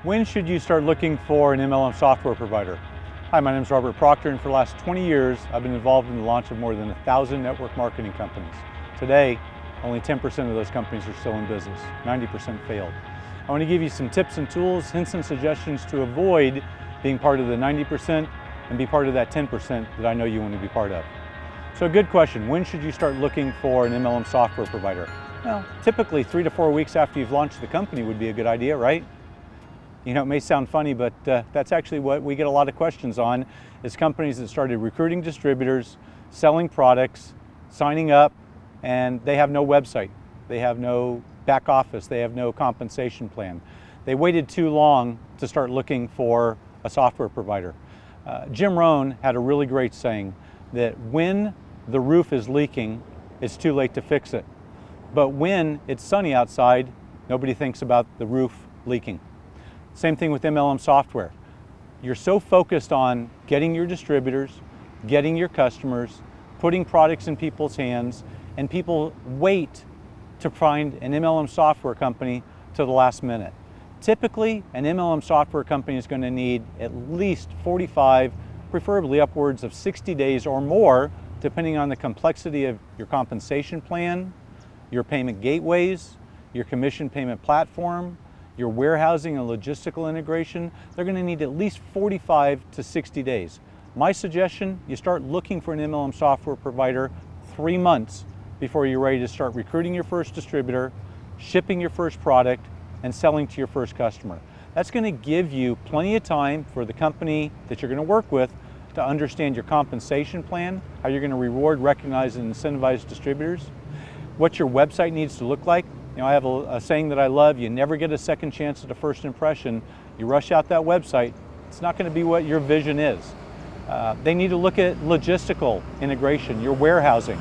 When should you start looking for an MLM software provider? Hi, my name is Robert Proctor, and for the last 20 years, I've been involved in the launch of more than 1,000 network marketing companies. Today, only 10% of those companies are still in business. 90% failed. I want to give you some tips and tools, hints and suggestions to avoid being part of the 90% and be part of that 10% that I know you want to be part of. So a good question, when should you start looking for an MLM software provider? Well, typically 3 to 4 weeks after you've launched the company would be a good idea, right? You know, it may sound funny, but that's actually what we get a lot of questions on, is companies that started recruiting distributors, selling products, signing up, and they have no website. They have no back office. They have no compensation plan. They waited too long to start looking for a software provider. Jim Rohn had a really great saying that when the roof is leaking, it's too late to fix it. But when it's sunny outside, nobody thinks about the roof leaking. Same thing with MLM software. You're so focused on getting your distributors, getting your customers, putting products in people's hands, and people wait to find an MLM software company to the last minute. Typically, an MLM software company is going to need at least 45, preferably upwards of 60 days or more, depending on the complexity of your compensation plan, your payment gateways, your commission payment platform, your warehousing and logistical integration. They're going to need at least 45 to 60 days. My suggestion, you start looking for an MLM software provider 3 months before you're ready to start recruiting your first distributor, shipping your first product, and selling to your first customer. That's going to give you plenty of time for the company that you're going to work with to understand your compensation plan, how you're going to reward, recognize, and incentivize distributors, what your website needs to look like. You know, I have a saying that I love: you never get a second chance at a first impression. You rush out that website, it's not going to be what your vision is. They need to look at logistical integration, your warehousing,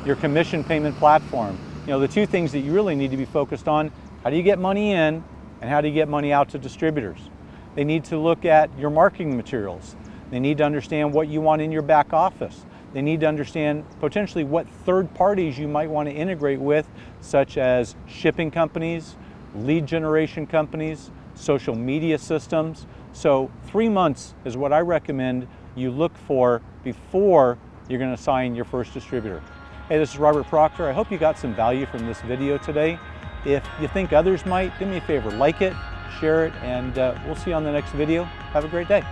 your commission payment platform. You know, the two things that you really need to be focused on: how do you get money in, and how do you get money out to distributors? They need to look at your marketing materials. They need to understand what you want in your back office. They need to understand potentially what third parties you might want to integrate with, such as shipping companies, lead generation companies, social media systems. So 3 months is what I recommend you look for before you're going to sign your first distributor. Hey, this is Robert Proctor. I hope you got some value from this video today. If you think others might, do me a favor, like it, share it, and we'll see you on the next video. Have a great day.